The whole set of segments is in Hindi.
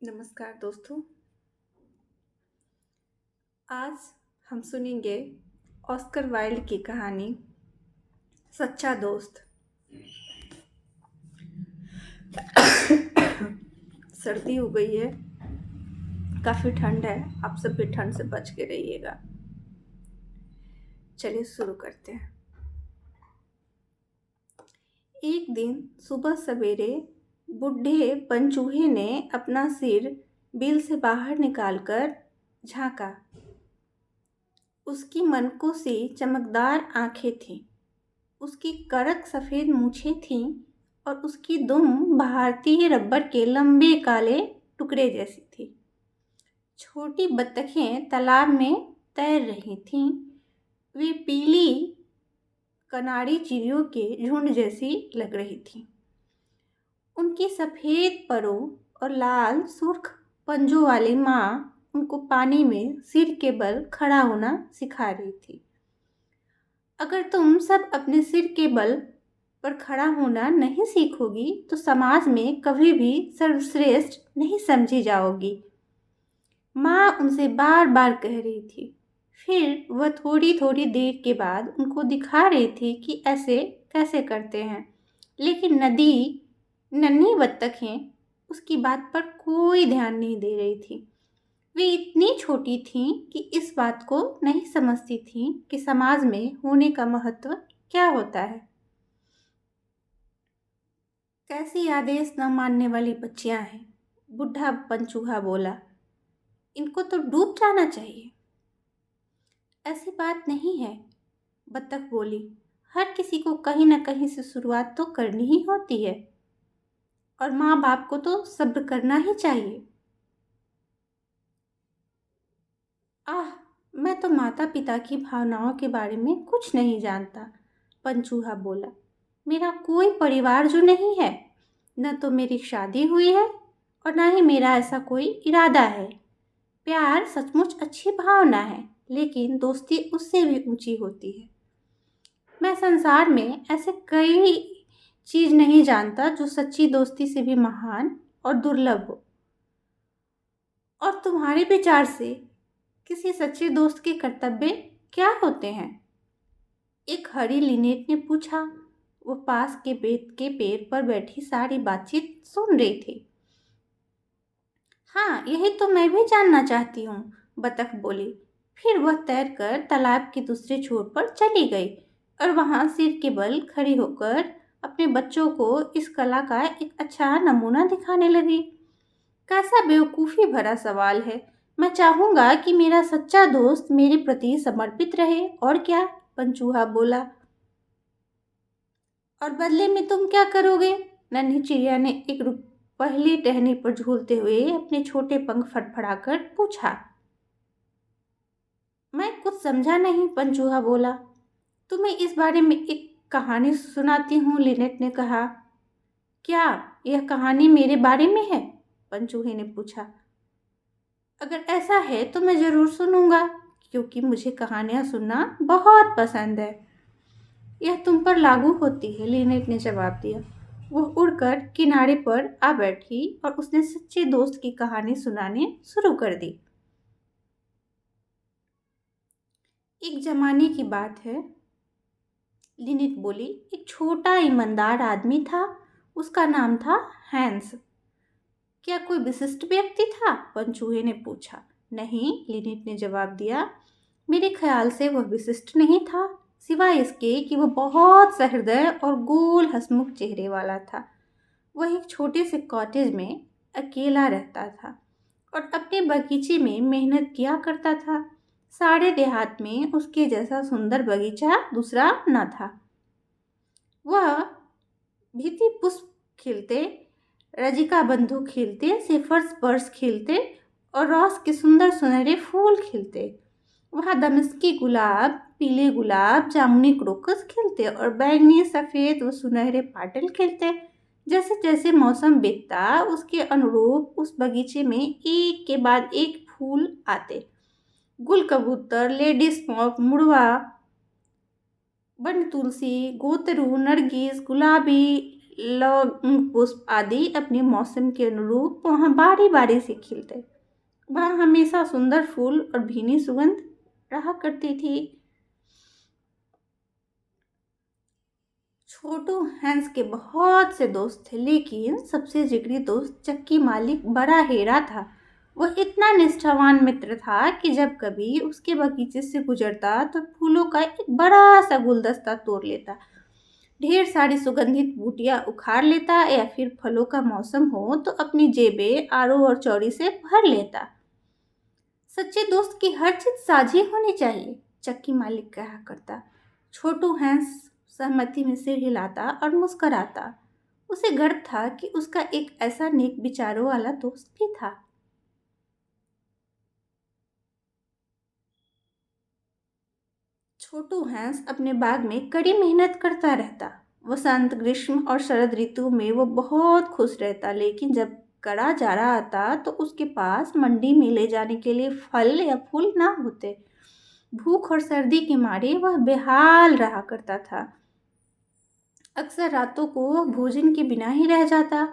नमस्कार दोस्तों। आज हम सुनेंगे ऑस्कर वाइल्ड की कहानी सच्चा दोस्त। सर्दी हो गई है, काफ़ी ठंड है। आप सब भी ठंड से बच के रहिएगा। चलिए शुरू करते हैं। एक दिन सुबह सवेरे बूढ़े पंचूहे ने अपना सिर बिल से बाहर निकालकर झाँका। उसकी मनको सी चमकदार आंखें थीं। उसकी कड़क सफ़ेद मूछें थीं और उसकी दुम भारतीय रबर के लंबे काले टुकड़े जैसी थी। छोटी बत्तखें तालाब में तैर रही थीं। वे पीली कनारी चिड़ियों के झुंड जैसी लग रही थीं। उनकी सफ़ेद परों और लाल सुर्ख पंजों वाली माँ उनको पानी में सिर के बल खड़ा होना सिखा रही थी। अगर तुम सब अपने सिर के बल पर खड़ा होना नहीं सीखोगी तो समाज में कभी भी सर्वश्रेष्ठ नहीं समझी जाओगी, माँ उनसे बार बार कह रही थी। फिर वह थोड़ी थोड़ी देर के बाद उनको दिखा रही थी कि ऐसे कैसे करते हैं, लेकिन नन्ही बत्तखें उसकी बात पर कोई ध्यान नहीं दे रही थी। वे इतनी छोटी थीं कि इस बात को नहीं समझती थीं कि समाज में होने का महत्व क्या होता है। कैसी आदेश न मानने वाली बच्चियां हैं, बुढ़ा पंचूहा बोला। इनको तो डूब जाना चाहिए। ऐसी बात नहीं है, बत्तख बोली। हर किसी को कहीं न कहीं से शुरुआत तो करनी ही होती है और माँ बाप को तो सब्र करना ही चाहिए। आह, मैं तो माता पिता की भावनाओं के बारे में कुछ नहीं जानता, पंचूहा बोला। मेरा कोई परिवार जो नहीं है, न तो मेरी शादी हुई है और न ही मेरा ऐसा कोई इरादा है। प्यार सचमुच अच्छी भावना है, लेकिन दोस्ती उससे भी ऊंची होती है। मैं संसार में ऐसे कई चीज नहीं जानता जो सच्ची दोस्ती से भी महान और दुर्लभ हो। और तुम्हारे विचार से किसी सच्चे दोस्त के कर्तव्य क्या होते हैं? एक हरी लिनेट ने पूछा। वो पास के बेत के पेड़ पर बैठी सारी बातचीत सुन रही थी। हाँ, यही तो मैं भी जानना चाहती हूँ, बतख बोली। फिर वह तैरकर तालाब के दूसरे छोर पर चली गई और वहाँ सिर के बल खड़ी होकर अपने बच्चों को इस कला का एक अच्छा नमूना दिखाने लगी। कैसा बेवकूफ़ी भरा सवाल है। मैं चाहूँगा कि मेरा सच्चा दोस्त मेरे प्रति समर्पित रहे, और क्या, पंचूहा बोला। और बदले में तुम क्या करोगे? नन्ही चिड़िया ने एक पहली टहनी पर झूलते हुए अपने छोटे पंख फड़फड़ाकर पूछा। मैं कुछ समझा नहीं, पंचूहा बोला। तुम्हें इस बारे में एक कहानी सुनाती हूँ, लिनेट ने कहा। क्या यह कहानी मेरे बारे में है? पंचूहे ने पूछा। अगर ऐसा है तो मैं ज़रूर सुनूंगा, क्योंकि मुझे कहानियाँ सुनना बहुत पसंद है। यह तुम पर लागू होती है, लिनेट ने जवाब दिया। वह उड़कर किनारे पर आ बैठी और उसने सच्चे दोस्त की कहानी सुनाने शुरू कर दी। एक जमाने की बात है, लिनेट बोली। एक छोटा ईमानदार आदमी था। उसका नाम था हैंस। क्या कोई विशिष्ट व्यक्ति था? पंचूहे ने पूछा। नहीं, लिनेट ने जवाब दिया। मेरे ख्याल से वह विशिष्ट नहीं था, सिवाय इसके कि वह बहुत सहृदय और गोल हंसमुख चेहरे वाला था। वह एक छोटे से कॉटेज में अकेला रहता था और अपने बगीचे में मेहनत किया करता था। सारे देहात में उसके जैसा सुंदर बगीचा दूसरा न था। वह भित्ति पुष्प खिलते, रजिका बंधु खिलते, सेफर्स पर्स खिलते और रोज के सुंदर सुनहरे फूल खिलते। वहाँ दमिश्की गुलाब, पीले गुलाब, जामुनी क्रोकस खिलते और बैंगनी, सफ़ेद व सुनहरे पाटल खिलते। जैसे जैसे मौसम बीतता, उसके अनुरूप उस बगीचे में एक के बाद एक फूल आते। गुल कबूतर, लेडी स्मोक, मुड़वा, बन तुलसी, गोतरू, नरगिस, गुलाबी, लौंग पुष्प आदि अपने मौसम के अनुरूप वहाँ बारी बारी से खिलते। वहाँ हमेशा सुंदर फूल और भीनी सुगंध रहा करती थी। छोटू हैंस के बहुत से दोस्त थे, लेकिन सबसे जिगरी दोस्त चक्की मालिक बड़ा हेरा था। वह इतना निष्ठावान मित्र था कि जब कभी उसके बगीचे से गुजरता तो फूलों का एक बड़ा सा गुलदस्ता तोड़ लेता, ढेर सारी सुगंधित बूटियां उखाड़ लेता, या फिर फलों का मौसम हो तो अपनी जेबें आड़ू और चौड़ी से भर लेता। सच्चे दोस्त की हर चीज साझी होनी चाहिए, चक्की मालिक कहा करता। छोटू हैंस सहमति में सिर हिलाता और मुस्कुराता। उसे गर्व था कि उसका एक ऐसा नेक विचारों वाला दोस्त भी था। छोटू हैंस अपने बाग में कड़ी मेहनत करता रहता। वसंत, ग्रीष्म और शरद ऋतु में वो बहुत खुश रहता, लेकिन जब कड़ा जाड़ा आता तो उसके पास मंडी में ले जाने के लिए फल या फूल ना होते। भूख और सर्दी के मारे वह बेहाल रहा करता था। अक्सर रातों को वह भोजन के बिना ही रह जाता।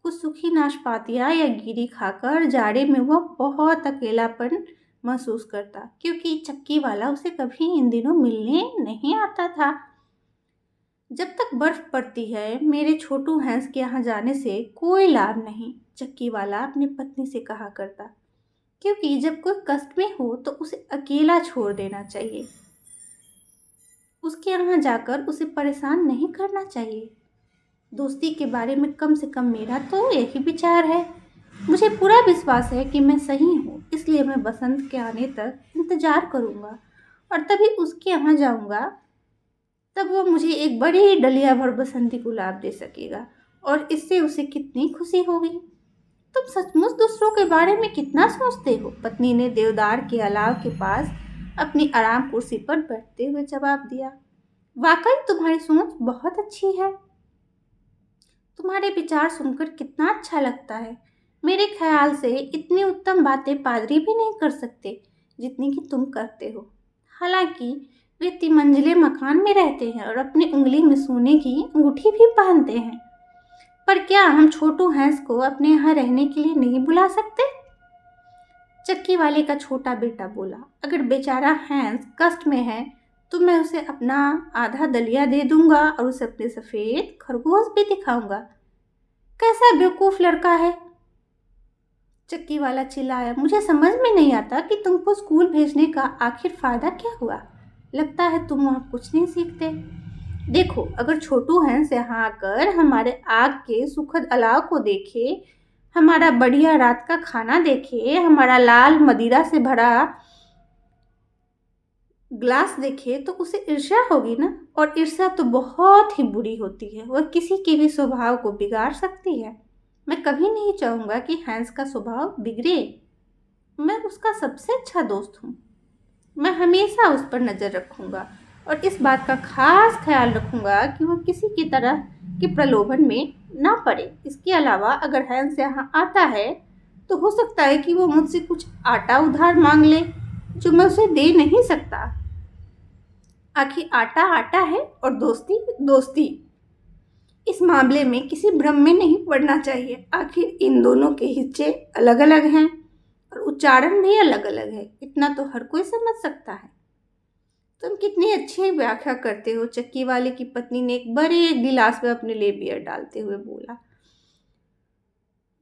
कुछ सूखी नाशपातियाँ या गिरी खाकर जाड़े में वह बहुत अकेलापन महसूस करता, क्योंकि चक्की वाला उसे कभी इन दिनों मिलने नहीं आता था। जब तक बर्फ पड़ती है, मेरे छोटू हैंस के यहाँ जाने से कोई लाभ नहीं, चक्की वाला अपनी पत्नी से कहा करता, क्योंकि जब कोई कष्ट में हो तो उसे अकेला छोड़ देना चाहिए। उसके यहाँ जाकर उसे परेशान नहीं करना चाहिए। दोस्ती के बारे में कम से कम मेरा तो यही विचार है। मुझे पूरा विश्वास है कि मैं सही हूँ, इसलिए मैं बसंत के आने तक इंतजार करूँगा, और तभी उसके यहाँ जाऊँगा। तब वो मुझे एक बड़ी डलिया भर बसंती गुलाब दे सकेगा, और इससे उसे कितनी खुशी होगी। तुम सचमुच दूसरों के बारे में कितना सोचते हो, पत्नी ने देवदार के अलाव के पास अपनी आराम कुर्सी पर बैठते हुए जवाब दिया। वाकई तुम्हारी सोच बहुत अच्छी है। तुम्हारे विचार सुनकर कितना अच्छा लगता है। मेरे ख्याल से इतनी उत्तम बातें पादरी भी नहीं कर सकते जितनी कि तुम करते हो। हालांकि वे तिमंजिले मकान में रहते हैं और अपनी उंगली में सोने की अंगूठी भी पहनते हैं। पर क्या हम छोटू हैंस को अपने यहाँ रहने के लिए नहीं बुला सकते? चक्की वाले का छोटा बेटा बोला। अगर बेचारा हैंस कष्ट में है तो मैं उसे अपना आधा दलिया दे दूंगा और उसे अपने सफेद खरगोश भी दिखाऊंगा। कैसा बेवकूफ लड़का है, चक्की वाला चिल्लाया। मुझे समझ में नहीं आता कि तुमको स्कूल भेजने का आखिर फायदा क्या हुआ। लगता है तुम वहाँ कुछ नहीं सीखते। देखो, अगर छोटू हैंस यहाँ आकर हमारे आग के सुखद अलाव को देखे, हमारा बढ़िया रात का खाना देखे, हमारा लाल मदिरा से भरा ग्लास देखे, तो उसे ईर्ष्या होगी ना। और ईर्ष्या तो बहुत ही बुरी होती है, वह किसी के भी स्वभाव को बिगाड़ सकती है। मैं कभी नहीं चाहूँगा कि हैंस का स्वभाव बिगड़े। मैं उसका सबसे अच्छा दोस्त हूँ। मैं हमेशा उस पर नज़र रखूँगा और इस बात का खास ख्याल रखूँगा कि वह किसी की तरह के प्रलोभन में ना पड़े। इसके अलावा अगर हैंस यहाँ आता है तो हो सकता है कि वो मुझसे कुछ आटा उधार मांग ले, जो मैं उसे दे नहीं सकता। आखिर आटा आटा है और दोस्ती दोस्ती। इस मामले में किसी भ्रम में नहीं पड़ना चाहिए। आखिर इन दोनों के हिस्से अलग अलग हैं और उच्चारण भी अलग अलग है, इतना तो हर कोई समझ सकता है। तुम कितनी अच्छी व्याख्या करते हो, चक्की वाले की पत्नी ने एक बड़े गिलास में अपने लिए बियर डालते हुए बोला।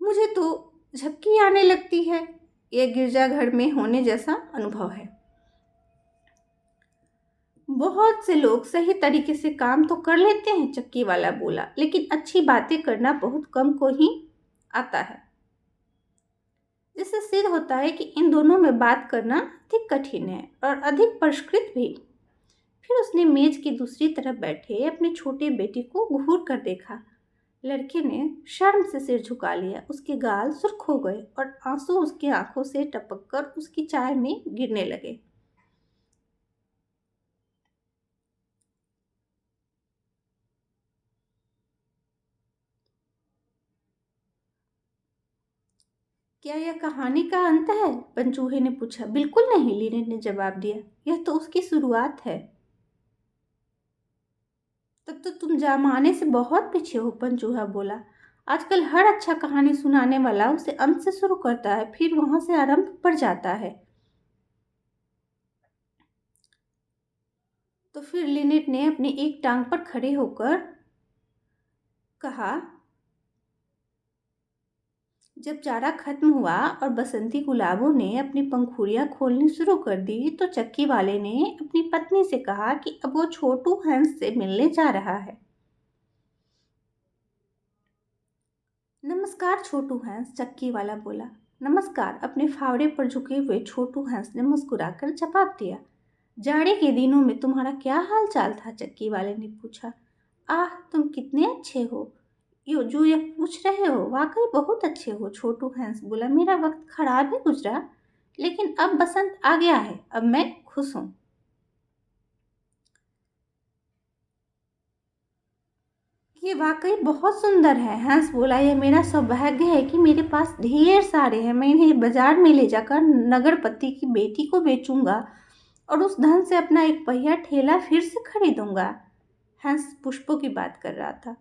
मुझे तो झपकी आने लगती है। यह गिरजाघर में होने जैसा अनुभव है। बहुत से लोग सही तरीके से काम तो कर लेते हैं, चक्की वाला बोला, लेकिन अच्छी बातें करना बहुत कम को ही आता है। जिससे सिद्ध होता है कि इन दोनों में बात करना अधिक कठिन है और अधिक परिष्कृत भी। फिर उसने मेज की दूसरी तरफ बैठे अपने छोटे बेटे को घूर कर देखा। लड़के ने शर्म से सिर झुका लिया। उसके गाल सुर्ख हो गए और आंसू उसकी आंखों से टपककर उसकी चाय में गिरने लगे। क्या यह कहानी का अंत है? पंचूहे ने पूछा। बिल्कुल नहीं, लीने ने जवाब दिया। यह तो उसकी शुरुआत है। तब तो तुम जमाने से बहुत पीछे हो, पंचूहा बोला। आजकल हर अच्छा कहानी सुनाने वाला उसे अंत से शुरू करता है, फिर वहां से आरंभ पर जाता है। तो फिर लिनेट ने अपनी एक टांग पर खड़े होकर कहा, जब जाड़ा खत्म हुआ और बसंती गुलाबों ने अपनी पंखुड़ियां खोलनी शुरू कर दी, तो चक्की वाले ने अपनी पत्नी से कहा कि अब वो छोटू हंस से मिलने जा रहा है। नमस्कार छोटू हंस, चक्की वाला बोला। नमस्कार, अपने फावड़े पर झुके हुए छोटू हंस ने मुस्कुराकर जवाब दिया। जाड़े के दिनों में तुम्हारा क्या हाल चाल था, चक्की वाले ने पूछा। आह, तुम कितने अच्छे हो, यो जो यह पूछ रहे हो, वाकई बहुत अच्छे हो, छोटू हंस बोला। मेरा वक्त खराब ही गुजरा, लेकिन अब बसंत आ गया है, अब मैं खुश हूँ। ये वाकई बहुत सुंदर है, हंस बोला। यह मेरा सौभाग्य है कि मेरे पास ढेर सारे हैं। मैं इन्हें बाजार में ले जाकर नगरपति की बेटी को बेचूंगा और उस धन से अपना एक पहिया ठेला फिर से खरीदूंगा। हंस पुष्पों की बात कर रहा था।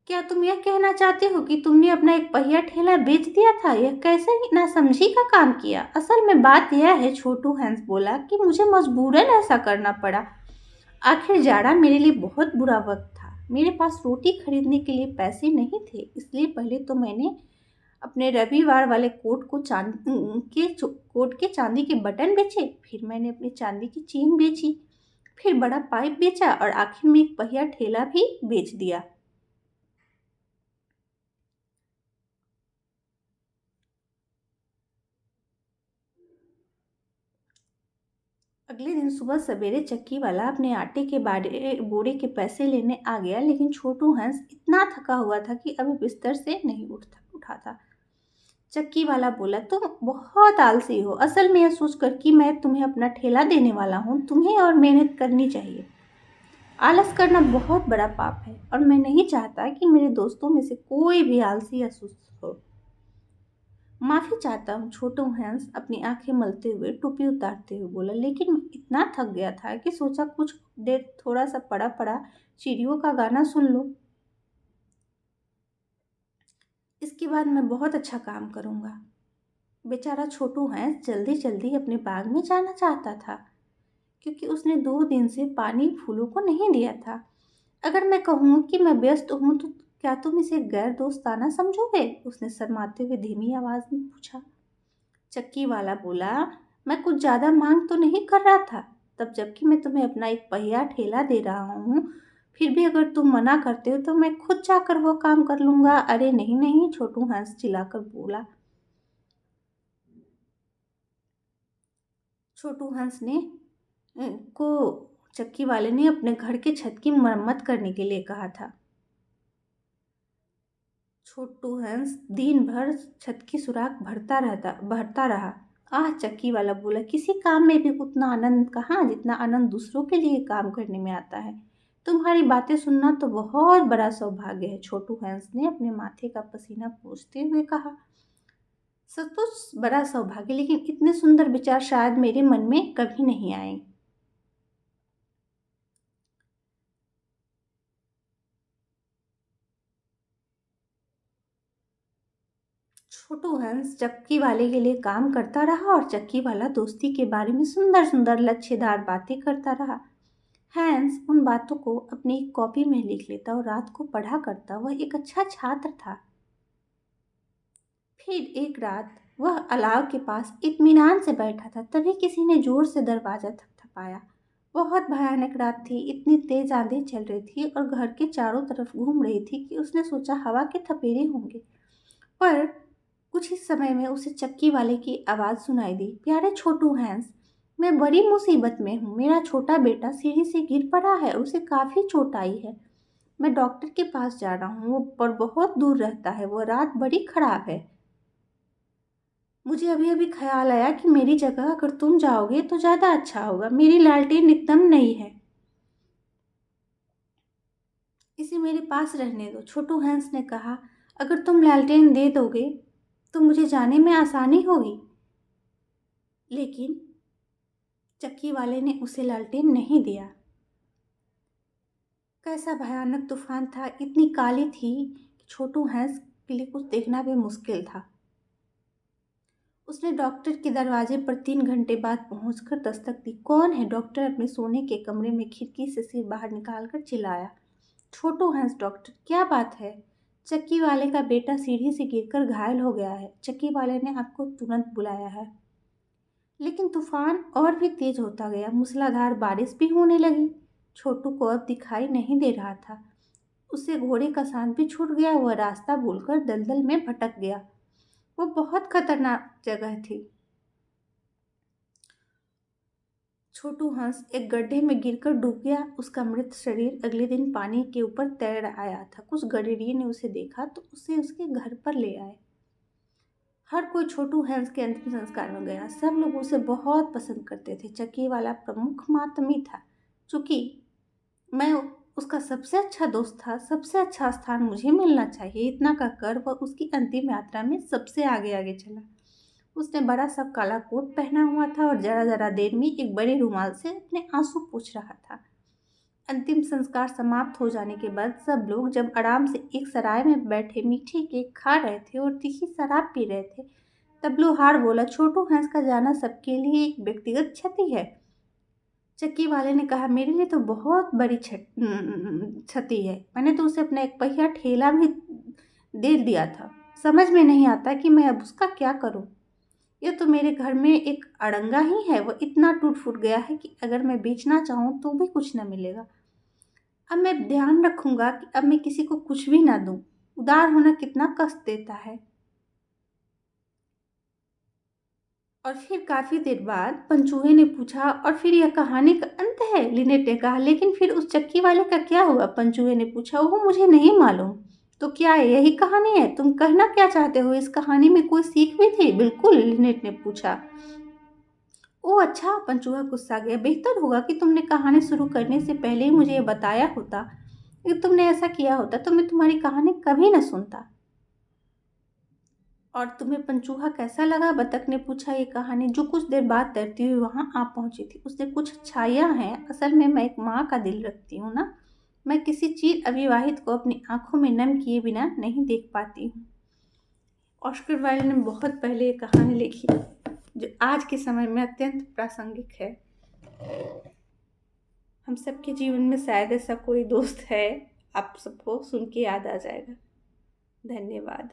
क्या तुम यह कहना चाहते हो कि तुमने अपना एक पहिया ठेला बेच दिया था? यह कैसे नासमझी का काम किया? असल में बात यह है, छोटू हंस बोला, कि मुझे मजबूरन ऐसा करना पड़ा। आखिर जाड़ा मेरे लिए बहुत बुरा वक्त था। मेरे पास रोटी खरीदने के लिए पैसे नहीं थे, इसलिए पहले तो मैंने अपने रविवार वाले कोट के चांदी के बटन बेचे, फिर मैंने अपनी चांदी की चेन बेची, फिर बड़ा पाइप बेचा और आखिर में एक पहिया ठेला भी बेच दिया। अगले दिन सुबह सवेरे चक्की वाला अपने आटे के बोरे के पैसे लेने आ गया, लेकिन छोटू हंस इतना थका हुआ था कि अभी बिस्तर से नहीं उठा था। चक्की वाला बोला, तुम बहुत आलसी हो। असल में यह सोचकर कि मैं तुम्हें अपना ठेला देने वाला हूँ, तुम्हें और मेहनत करनी चाहिए। आलस करना बहुत बड़ा पाप है और मैं नहीं चाहता कि मेरे दोस्तों में से कोई भी आलसी या सुस्त हो। माफी चाहता हूँ, छोटू हंस अपनी आंखें मलते हुए टोपी उतारते हुए बोला। लेकिन मैं इतना थक गया था कि सोचा कुछ देर थोड़ा सा पड़ा पड़ा चिड़ियों का गाना सुन लो, इसके बाद मैं बहुत अच्छा काम करूँगा। बेचारा छोटू हंस जल्दी जल्दी अपने बाग में जाना चाहता था, क्योंकि उसने 2 दिन से पानी फूलों को नहीं दिया था। अगर मैं कहूँ कि मैं व्यस्त हूँ तो क्या तुम इसे गैर दोस्ताना समझोगे? उसने शर्माते हुए धीमी आवाज में पूछा। चक्की वाला बोला, मैं कुछ ज्यादा मांग तो नहीं कर रहा था, तब जबकि मैं तुम्हें अपना एक पहिया ठेला दे रहा हूँ। फिर भी अगर तुम मना करते हो तो मैं खुद जाकर वो काम कर लूंगा। अरे नहीं नहीं, छोटू हंस चिल्लाकर बोला। छोटू हंस ने को चक्की वाले ने अपने घर के छत की मरम्मत करने के लिए कहा था। छोटू हंस दिन भर छत की सुराख भरता रहा। आह, चक्की वाला बोला, किसी काम में भी उतना आनंद कहाँ जितना आनंद दूसरों के लिए काम करने में आता है। तुम्हारी बातें सुनना तो बहुत बड़ा सौभाग्य है, छोटू हंस ने अपने माथे का पसीना पोंछते हुए कहा। सचमुच बड़ा सौभाग्य, लेकिन इतने सुंदर विचार शायद मेरे मन में कभी नहीं आए। छोटू हंस चक्की वाले के लिए काम करता रहा और चक्की वाला दोस्ती के बारे में सुंदर सुंदर लच्छेदार बातें करता रहा। हैंस उन बातों को अपनी एक कॉपी में लिख लेता और रात को पढ़ा करता। वह एक अच्छा छात्र था। फिर एक रात वह अलाव के पास इत्मीनान से बैठा था, तभी किसी ने जोर से दरवाजा थपथपाया। बहुत भयानक रात थी, इतनी तेज आंधी चल रही थी और घर के चारों तरफ घूम रही थी कि उसने सोचा हवा के थपेड़े होंगे। पर कुछ ही समय में उसे चक्की वाले की आवाज़ सुनाई दी। प्यारे छोटू हैंस, मैं बड़ी मुसीबत में हूँ। मेरा छोटा बेटा सीढ़ी से गिर पड़ा है, उसे काफ़ी चोट आई है। मैं डॉक्टर के पास जा रहा हूँ, वो पर बहुत दूर रहता है। वो रात बड़ी खराब है। मुझे अभी अभी ख्याल आया कि मेरी जगह अगर तुम जाओगे तो ज़्यादा अच्छा होगा। मेरी लालटेन एकदम नई है, इसे मेरे पास रहने दो, छोटू हंस ने कहा। अगर तुम लालटेन दे दोगे तो मुझे जाने में आसानी होगी। लेकिन चक्की वाले ने उसे लालटेन नहीं दिया। कैसा भयानक तूफान था, इतनी काली थी कि छोटू हैंस के लिए कुछ देखना भी मुश्किल था। उसने डॉक्टर के दरवाजे पर 3 घंटे बाद पहुंचकर दस्तक दी। कौन है? डॉक्टर अपने सोने के कमरे में खिड़की से सिर बाहर निकालकर चिल्लाया। छोटू हंस। डॉक्टर, क्या बात है? चक्की वाले का बेटा सीढ़ी से गिरकर घायल हो गया है। चक्की वाले ने आपको तुरंत बुलाया है। लेकिन तूफान और भी तेज होता गया, मूसलाधार बारिश भी होने लगी। छोटू को अब दिखाई नहीं दे रहा था। उससे घोड़े का सांस भी छूट गया। वह रास्ता भूलकर दलदल में भटक गया। वो बहुत खतरनाक जगह थी। छोटू हंस एक गड्ढे में गिरकर डूब गया। उसका मृत शरीर अगले दिन पानी के ऊपर तैर आया था। कुछ गडेरिये ने उसे देखा तो उसे उसके घर पर ले आए। हर कोई छोटू हंस के अंतिम संस्कार में गया। सब लोग उसे बहुत पसंद करते थे। चक्की वाला प्रमुख मातमी था। चूंकि मैं उसका सबसे अच्छा दोस्त था, सबसे अच्छा स्थान मुझे मिलना चाहिए, इतना कहकर वह उसकी अंतिम यात्रा में सबसे आगे आगे चला। उसने बड़ा सा काला कोट पहना हुआ था और जरा जरा देर में एक बड़े रुमाल से अपने आंसू पोंछ रहा था। अंतिम संस्कार समाप्त हो जाने के बाद सब लोग जब आराम से एक सराय में बैठे मीठे केक खा रहे थे और तीखी शराब पी रहे थे, तब लोहार बोला, छोटू हंस का जाना सबके लिए एक व्यक्तिगत क्षति है। चक्की वाले ने कहा, मेरे लिए तो बहुत बड़ी क्षति है। मैंने तो उसे अपना एक पहिया ठेला भी दे दिया था। समझ में नहीं आता कि मैं अब उसका क्या करूं। यह तो मेरे घर में एक अड़ंगा ही है। वह इतना टूट फूट गया है कि अगर मैं बेचना चाहूँ तो भी कुछ न मिलेगा। अब मैं ध्यान रखूंगा कि अब मैं किसी को कुछ भी ना दूं। उदार होना कितना कष्ट देता है। और फिर काफी देर बाद पंचूहे ने पूछा, और फिर यह कहानी का अंत है? लिनेट ने कहा, लेकिन फिर उस चक्की वाले का क्या हुआ? पंचूहे ने पूछा, वो मुझे नहीं मालूम। तो क्या यही कहानी है? तुम कहना क्या चाहते हो? इस कहानी में कोई सीख भी थी? बिल्कुल, लिनेट ने पूछा। ओह अच्छा, पंचूहा गुस्सा गया। बेहतर होगा कि तुमने कहानी शुरू करने से पहले ही मुझे यह बताया होता। अगर तुमने ऐसा किया होता तो मैं तुम्हारी कहानी कभी न सुनता। और तुम्हें पंचूहा कैसा लगा? बतख ने पूछा। ये कहानी जो कुछ देर बाद तैरती हुई वहां आ पहुंची थी, उससे कुछ छाया है। असल में मैं एक माँ का दिल रखती हूँ ना। मैं किसी चीज अविवाहित को अपनी आंखों में नम किए बिना नहीं देख पाती हूँ। ऑस्कर वाइल्ड ने बहुत पहले ये कहानी लिखी जो आज के समय में अत्यंत प्रासंगिक है। हम सबके जीवन में शायद ऐसा कोई दोस्त है, आप सबको सुन के याद आ जाएगा। धन्यवाद।